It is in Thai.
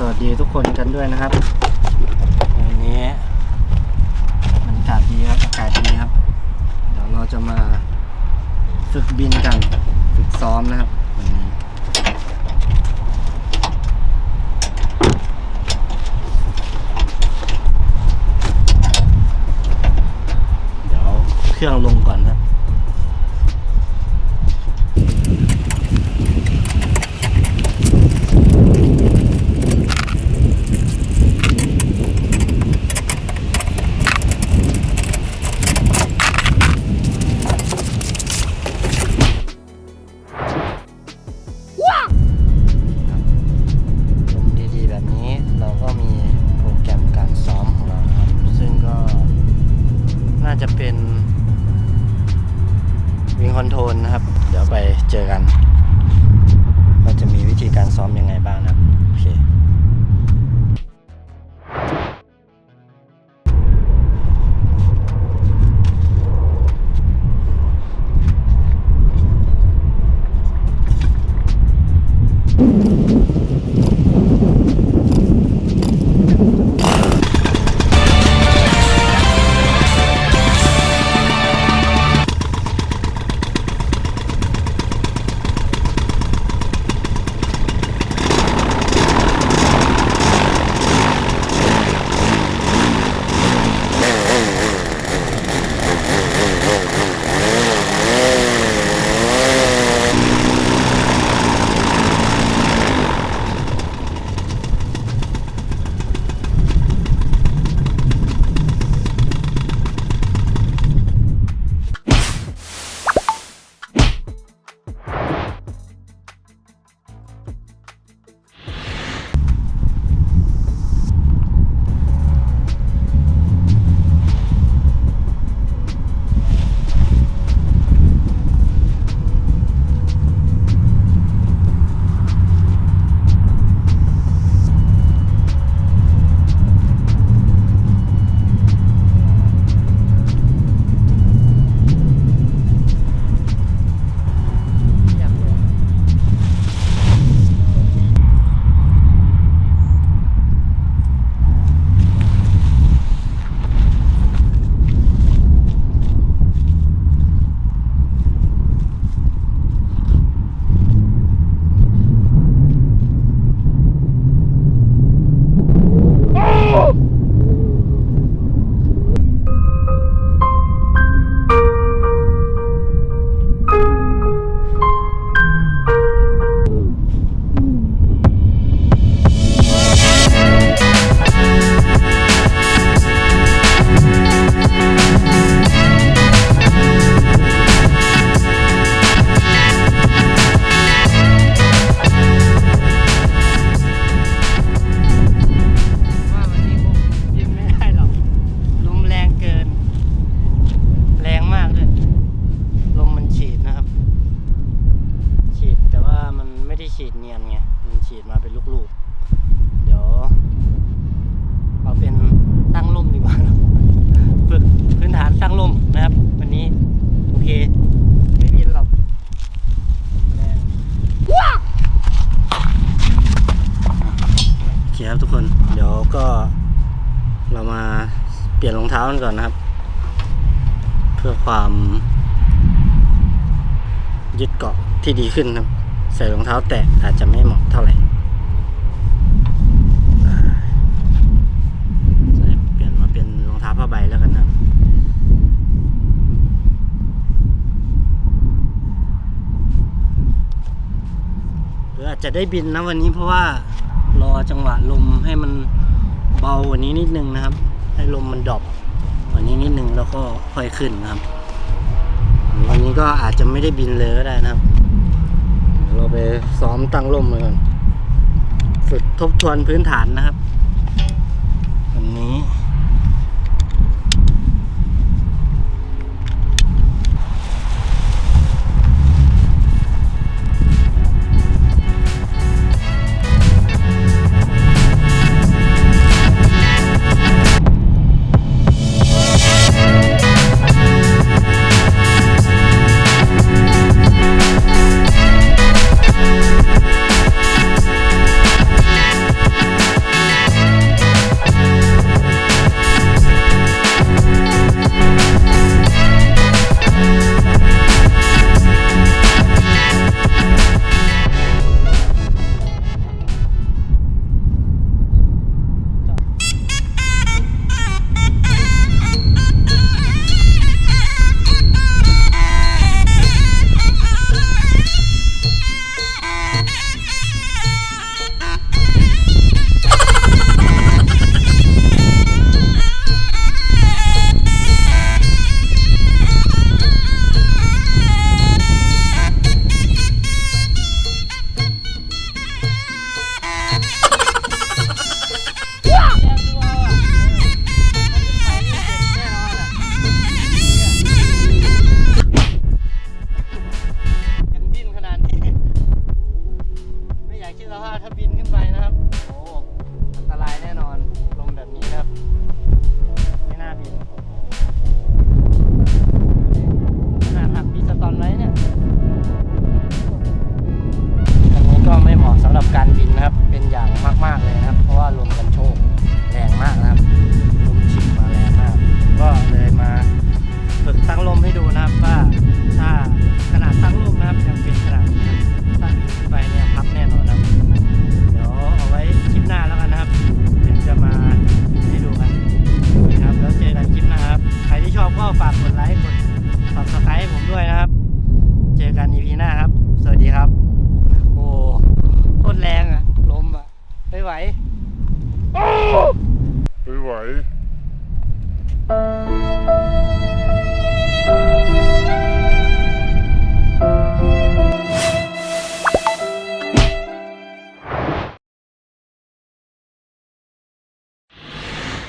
วัสดีทุกคนกันด้วยนะครับวันนี้บรรยากาศดีครับอากาศดีครับเดี๋ยวเราจะมาฝึกบินกันฝึกซ้อมนะครับวันนี้เดี๋ยวเครื่องลงก่อนครับจะเป็นวิงคอนโทรลนะครับเดี๋ยวไปเจอกันว่าจะมีวิธีการซ้อมยังไงบ้างนะครับโอเคฉีดเนียนไงมันฉีดมาเป็นลูกๆเดี๋ยวเอาเป็นตั้งร่มดีกว่าฝึกพื้นฐานตั้งร่มนะครับวันนี้โอเคไม่บินหรอกแรงโอเคครับทุกคนเดี๋ยวก็เรามาเปลี่ยนรองเท้ากันก่อนนะครับเพื่อความยึดเกาะที่ดีขึ้นครับใส่รองเท้าแตะอาจจะไม่เหมาะเท่าไหร่เปลี่ยนมาเป็นรองเท้าผ้าใบแล้วกันนะหรืออาจจะได้บินนะวันนี้เพราะว่ารอจังหวะลมให้มันเบากว่านี้นิดนึงนะครับให้ลมมันดรอปกว่านี้นิดนึงแล้วก็ค่อยขึ้นนะครับวันนี้ก็อาจจะไม่ได้บินเลยก็ได้นะครับเราไปซ้อมตั้งร่มเลยก่อนฝึกทบทวนพื้นฐานนะครับวันนี้ วย